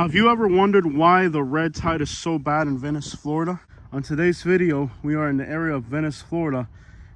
Have you ever wondered why the red tide is so bad in Venice, Florida? On today's video, we are in the area of Venice, Florida,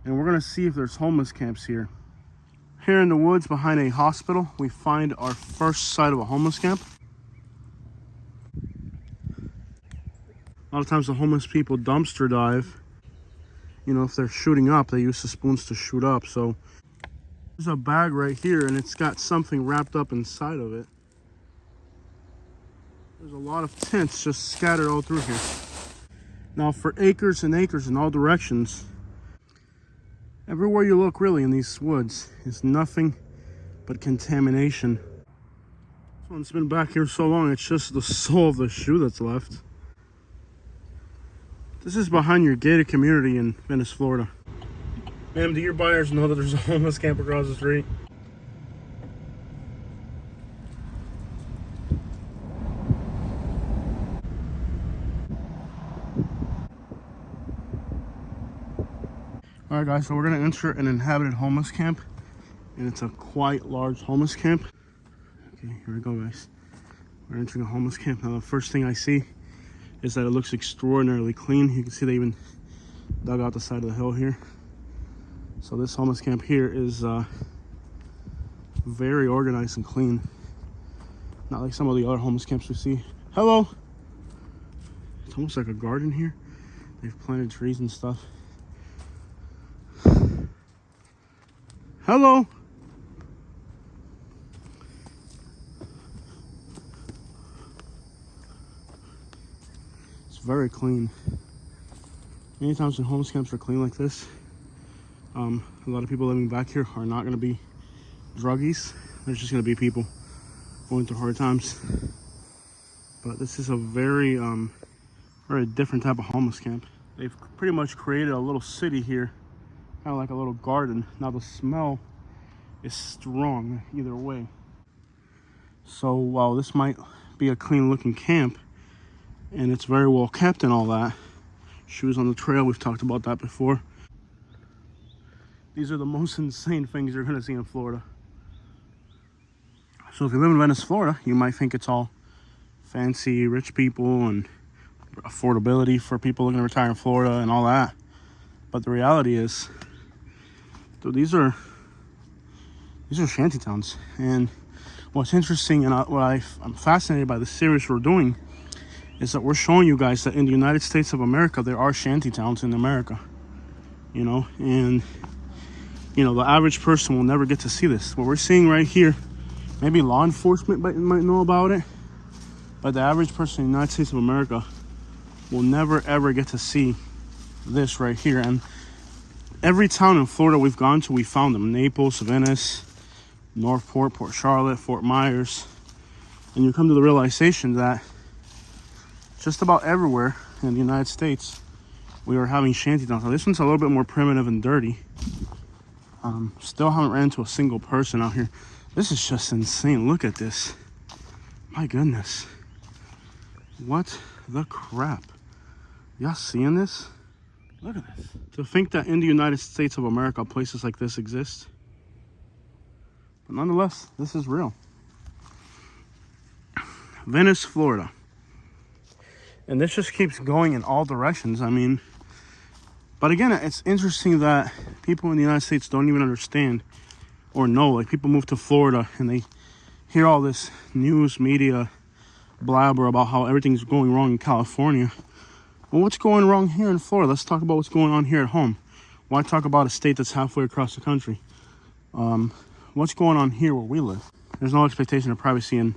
and we're gonna see if there's homeless camps here. Here in the woods behind a hospital, we find our first sight of a homeless camp. A lot of times the homeless people dumpster dive. You know, if they're shooting up, they use the spoons to shoot up. So there's a bag right here and it's got something wrapped up inside of it. There's a lot of tents just scattered all through here. Now for acres and acres in all directions, everywhere you look really in these woods is nothing but contamination. This one's been back here so long, it's just the sole of the shoe that's left. This is behind your gated community in Venice, Florida. Ma'am, do your buyers know that there's a homeless camp across the street? All right, guys, so we're gonna enter an inhabited homeless camp, and it's a quite large homeless camp. Okay, here we go, guys. We're entering a homeless camp. Now, the first thing I see is that it looks extraordinarily clean. You can see they even dug out the side of the hill here. So this homeless camp here is very organized and clean. Not like some of the other homeless camps we see. Hello! It's almost like a garden here. They've planted trees and stuff. Hello! It's very clean. Many times when homeless camps are clean like this, a lot of people living back here are not going to be druggies. There's just going to be people going through hard times. But this is a very different type of homeless camp. They've pretty much created a little city here, kind of like a little garden. Now the smell is strong either way. So while this might be a clean looking camp and it's very well kept and all that, shoes on the trail, we've talked about that before. These are the most insane things you're gonna see in Florida. So if you live in Venice, Florida, you might think it's all fancy, rich people and affordability for people looking to retire in Florida and all that. But the reality is, dude, these are shanty towns. And what's interesting and I'm fascinated by the series we're doing is that we're showing you guys that in the United States of America, there are shanty towns in America, you know, and you know, the average person will never get to see this. What we're seeing right here, maybe law enforcement might know about it, but the average person in the United States of America will never ever get to see this right here. And every town in Florida we've gone to, we found them. Naples, Venice, Northport, Port Charlotte, Fort Myers. And you come to the realization that just about everywhere in the United States, we are having shanty towns. Now, this one's a little bit more primitive and dirty. Still haven't ran into a single person out here. This is just insane. Look at this. My goodness. What the crap? Y'all seeing this? Look at this. To think that in the United States of America, places like this exist. But nonetheless, this is real. Venice, Florida. And this just keeps going in all directions. I mean, but again, it's interesting that people in the United States don't even understand or know. Like, people move to Florida and they hear all this news media blabber about how everything's going wrong in California. Well, what's going wrong here in Florida? Let's talk about what's going on here at home. Why talk about a state that's halfway across the country? What's going on here where we live? There's no expectation of privacy in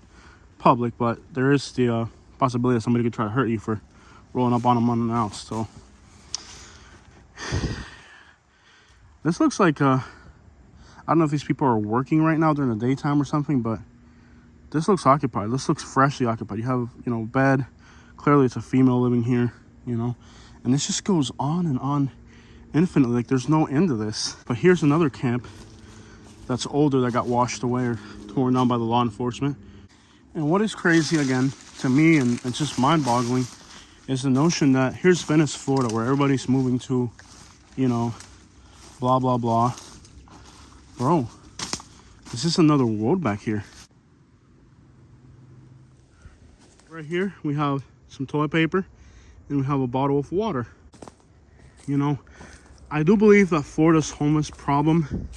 public, but there is the possibility that somebody could try to hurt you for rolling up on them unannounced. So this looks like I don't know if these people are working right now during the daytime or something, but this looks occupied. This looks freshly occupied. You have, you know, bed. Clearly it's a female living here, you know, and this just goes on and on infinitely. Like, there's no end to this. But here's another camp that's older that got washed away or torn down by the law enforcement. And what is crazy, again, to me, and it's just mind-boggling, is the notion that here's Venice, Florida, where everybody's moving to, you know, blah, blah, blah. Bro, this is another world back here. Right here, we have some toilet paper and we have a bottle of water. You know, I do believe that Florida's homeless problem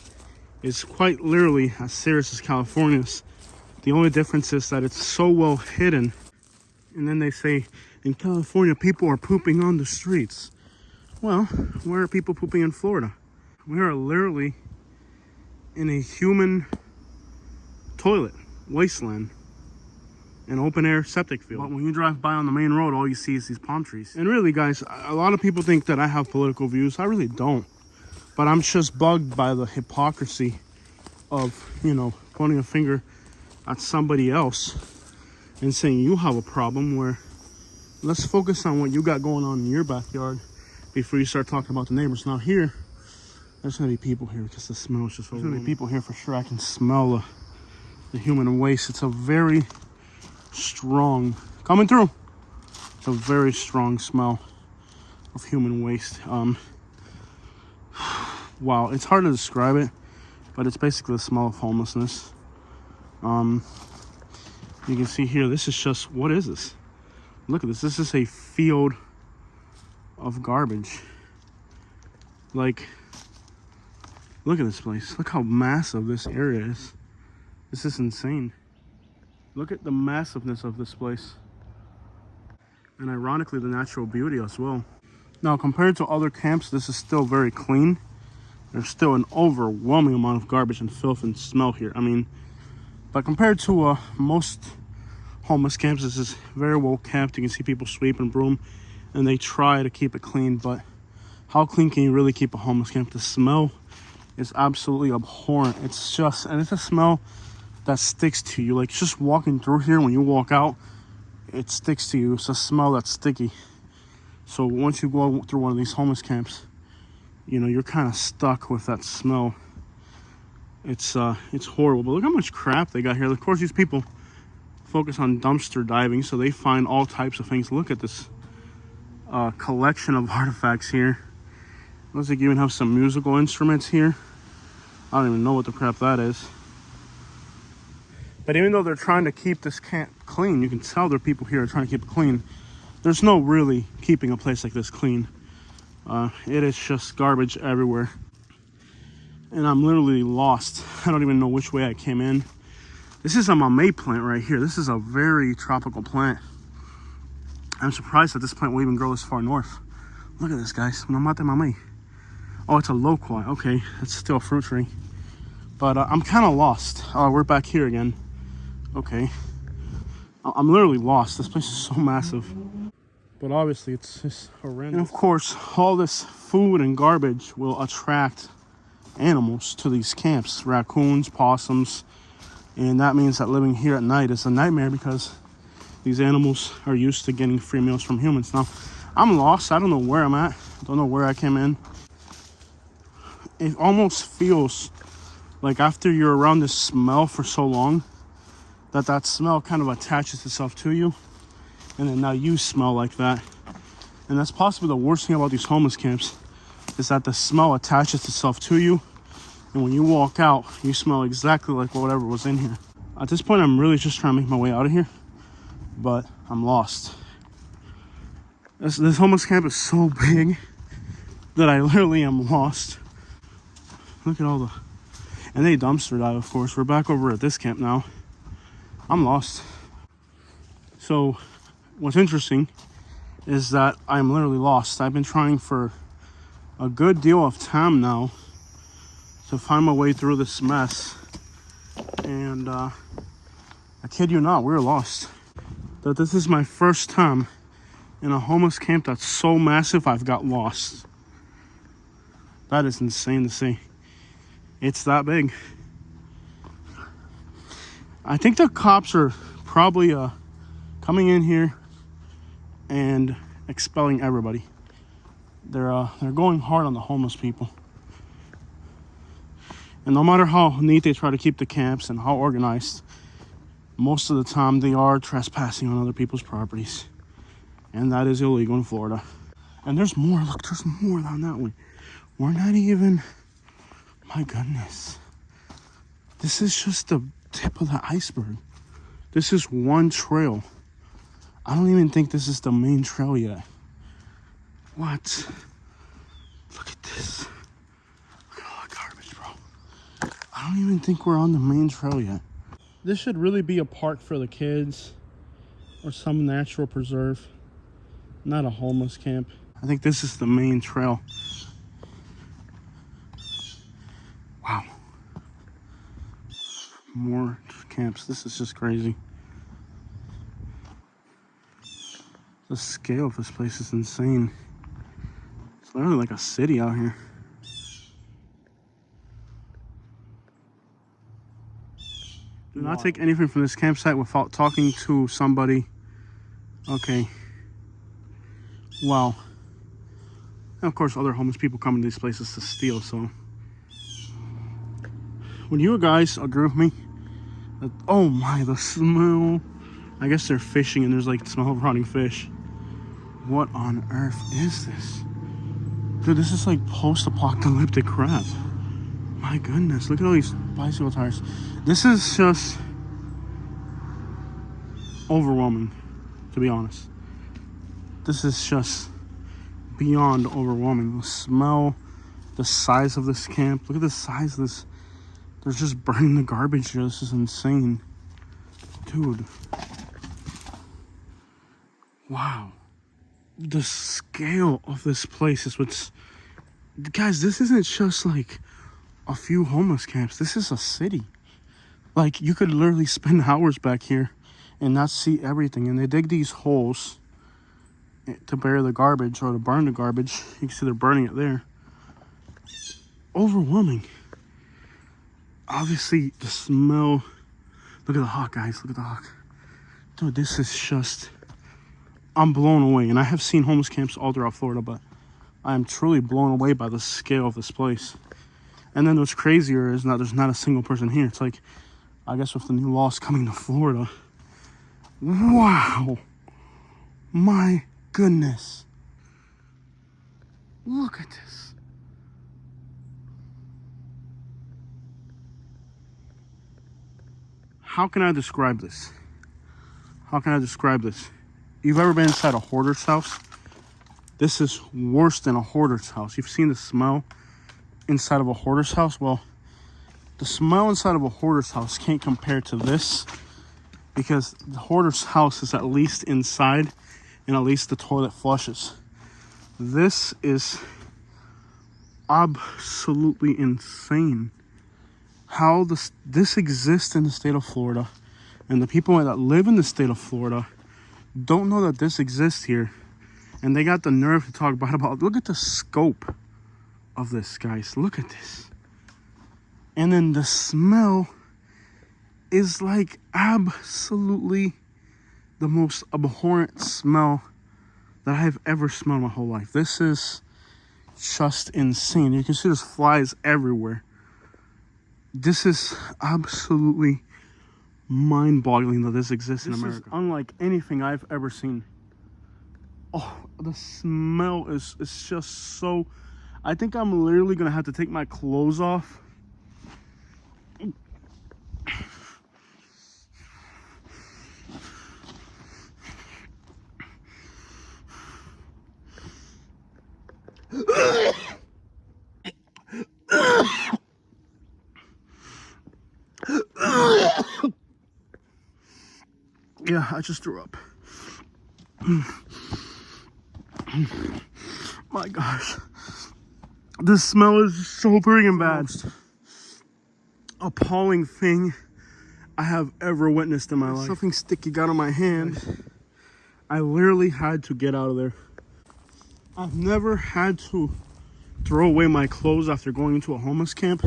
is quite literally as serious as California's. The only difference is that it's so well hidden. And then they say, in California, people are pooping on the streets. Well, where are people pooping in Florida? We are literally in a human toilet wasteland, an open air septic field. But when you drive by on the main road, all you see is these palm trees. And really, guys, a lot of people think that I have political views. I really don't. But I'm just bugged by the hypocrisy of, you know, pointing a finger at somebody else and saying you have a problem, where let's focus on what you got going on in your backyard before you start talking about the neighbors. Now here, there's gonna be people here because the smell is just over. There's gonna be people here for sure. I can smell the human waste. It's a very strong, coming through. It's a very strong smell of human waste. Wow, it's hard to describe it, but it's basically the smell of homelessness. You can see here, this is just, what is this? Look at this. This is a field of garbage. Like, look at this place. Look how massive this area is. This is insane. Look at the massiveness of this place. And ironically, the natural beauty as well. Now, compared to other camps, this is still very clean. There's still an overwhelming amount of garbage and filth and smell here. I mean, but compared to most homeless camps, this is very well kept. You can see people sweep and broom, and they try to keep it clean. But how clean can you really keep a homeless camp? The smell is absolutely abhorrent. It's just, and it's a smell that sticks to you. Like, just walking through here, when you walk out, it sticks to you. It's a smell that's sticky. So once you go through one of these homeless camps, you know, you're kind of stuck with that smell. It's horrible. But look how much crap they got here. Of course, these people focus on dumpster diving, so they find all types of things. Look at this collection of artifacts here. Looks like you even have some musical instruments here. I don't even know what the crap that is. But even though they're trying to keep this camp clean, you can tell there are people here trying to keep it clean. There's no really keeping a place like this clean. It is just garbage everywhere. And I'm literally lost. I don't even know which way I came in. This is a mamey plant right here. This is a very tropical plant. I'm surprised that this plant will even grow this far north. Look at this, guys. Mamate mamey. Oh, it's a loquat. Okay, it's still a fruit tree. But I'm kind of lost. We're back here again. Okay. I'm literally lost. This place is so massive. But obviously, it's just horrendous. And of course, all this food and garbage will attract animals to these camps. Raccoons, possums. And that means that living here at night is a nightmare because these animals are used to getting free meals from humans. Now, I'm lost. I don't know where I'm at. I don't know where I came in. It almost feels like after you're around this smell for so long, that smell kind of attaches itself to you. And then now you smell like that. And that's possibly the worst thing about these homeless camps, is that the smell attaches itself to you. And when you walk out, you smell exactly like whatever was in here. At this point, I'm really just trying to make my way out of here, but I'm lost. This homeless camp is so big that I literally am lost. Look at all the... And they dumpster dive, of course. We're back over at this camp now. I'm lost. So, what's interesting is that I'm literally lost. I've been trying for a good deal of time now to find my way through this mess. And I kid you not, we're lost. That this is my first time in a homeless camp that's so massive I've got lost. That is insane to see. It's that big. I think the cops are probably coming in here and expelling everybody. They're going hard on the homeless people. And no matter how neat they try to keep the camps and how organized, most of the time they are trespassing on other people's properties. And that is illegal in Florida. And there's more. Look, there's more down that way. We're not even... My goodness. This is just the tip of the iceberg. This is one trail. I don't even think this is the main trail yet. What? Look at this. Look at all the garbage, bro. I don't even think we're on the main trail yet. This should really be a park for the kids or some natural preserve, not a homeless camp. I think this is the main trail. Wow. More camps. This is just crazy. The scale of this place is insane. It's literally like a city out here. Do not take anything from this campsite without talking to somebody. Okay. Wow. And of course, other homeless people come to these places to steal, so. Would you guys agree with me? That, oh my, the smell. I guess they're fishing and there's like the smell of rotting fish. What on earth is this? Dude, this is like post-apocalyptic crap. My goodness, look at all these bicycle tires. This is just overwhelming, to be honest. This is just beyond overwhelming. The smell, the size of this camp. Look at the size of this. They're just burning the garbage here. This is insane. Dude. Wow. The scale of this place is what's... Guys, this isn't just like a few homeless camps. This is a city. Like, you could literally spend hours back here and not see everything. And they dig these holes to bury the garbage or to burn the garbage. You can see they're burning it there. Overwhelming. Obviously, the smell. Look at the hawk, guys. Look at the hawk. Dude, this is just... I'm blown away. And I have seen homeless camps all throughout Florida, but I am truly blown away by the scale of this place. And then what's crazier is that there's not a single person here. It's like, I guess with the new laws coming to Florida. Wow. My goodness. Look at this. How can I describe this? How can I describe this? You've ever been inside a hoarder's house? This is worse than a hoarder's house. You've seen the smell inside of a hoarder's house? Well, the smell inside of a hoarder's house can't compare to this, because the hoarder's house is at least inside and at least the toilet flushes. This is absolutely insane. How this exists in the state of Florida, and the people that live in the state of Florida don't know that this exists here, and they got the nerve to talk about look at the scope of this, guys. Look at this. And then the smell is like absolutely the most abhorrent smell that I've ever smelled my whole life. This is just insane. You can see there's flies everywhere. This is absolutely mind-boggling that this exists in America. This is unlike anything I've ever seen. Oh, the smell is just so... I think I'm literally gonna have to take my clothes off. Yeah, I just threw up. My gosh. This smell is so freaking bad. Appalling thing I have ever witnessed in my life. Something sticky got on my hand. I literally had to get out of there. I've never had to throw away my clothes after going into a homeless camp,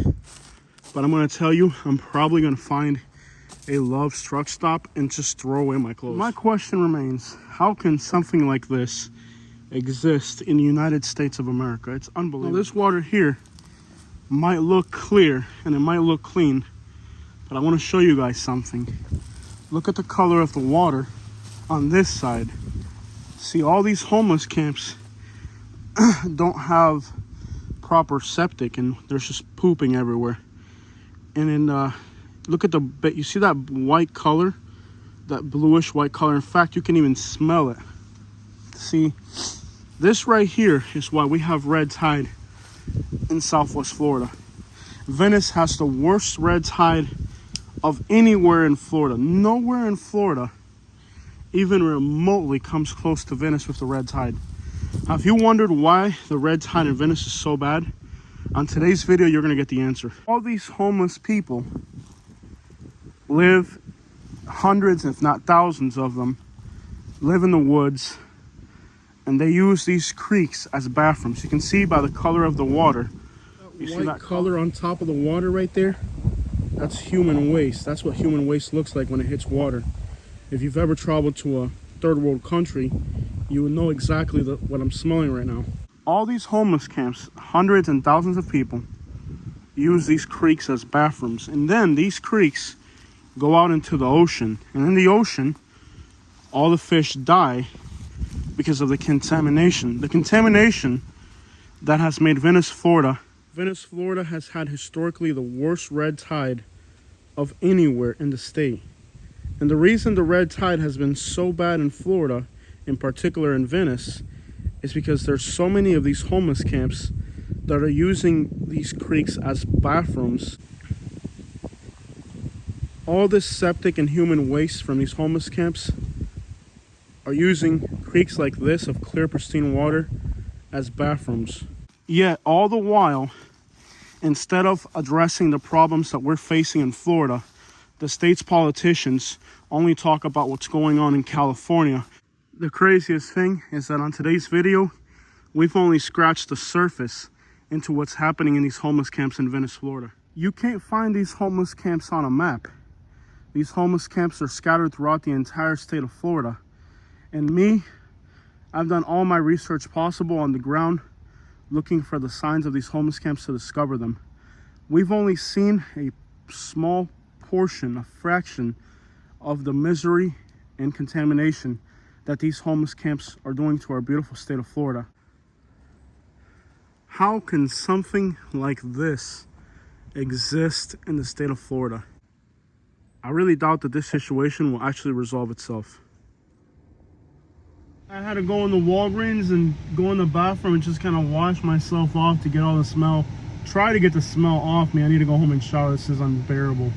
but I'm gonna tell you, I'm probably gonna find a Love's truck stop and just throw away my clothes. My question remains, how can something like this exist in the United States of America? It's unbelievable. Now, this water here might look clear and it might look clean, but I want to show you guys something. Look at the color of the water on this side. See, all these homeless camps don't have proper septic and there's just pooping everywhere. And then look at you see that white color? that bluish white color. In fact, you can even smell it. See, this right here is why we have red tide in Southwest Florida. Venice has the worst red tide of anywhere in Florida. Nowhere in Florida even remotely comes close to Venice with the red tide. Now, if you wondered why the red tide in Venice is so bad, on today's video, you're gonna get the answer. All these homeless people live, hundreds, if not thousands of them, live in the woods, and they use these creeks as bathrooms. You can see by the color of the water. You see that color on top of the water right there? That's human waste. That's what human waste looks like when it hits water. If you've ever traveled to a third world country, you would know exactly what I'm smelling right now. All these homeless camps, hundreds and thousands of people, use these creeks as bathrooms. And then these creeks go out into the ocean. And in the ocean, all the fish die because of the contamination. The contamination that has made Venice, Florida has had historically the worst red tide of anywhere in the state. And the reason the red tide has been so bad in Florida, in particular in Venice, is because there's so many of these homeless camps that are using these creeks as bathrooms. All this septic and human waste from these homeless camps are using creeks like this of clear, pristine water as bathrooms. Yet, all the while, instead of addressing the problems that we're facing in Florida, the state's politicians only talk about what's going on in California. The craziest thing is that on today's video, we've only scratched the surface into what's happening in these homeless camps in Venice, Florida. You can't find these homeless camps on a map. These homeless camps are scattered throughout the entire state of Florida. And me, I've done all my research possible on the ground, looking for the signs of these homeless camps to discover them. We've only seen a small portion, a fraction of the misery and contamination that these homeless camps are doing to our beautiful state of Florida. How can something like this exist in the state of Florida? I really doubt that this situation will actually resolve itself. I had to go in the Walgreens and go in the bathroom and just kind of wash myself off to get all the smell. Try to get the smell off me. I need to go home and shower. This is unbearable.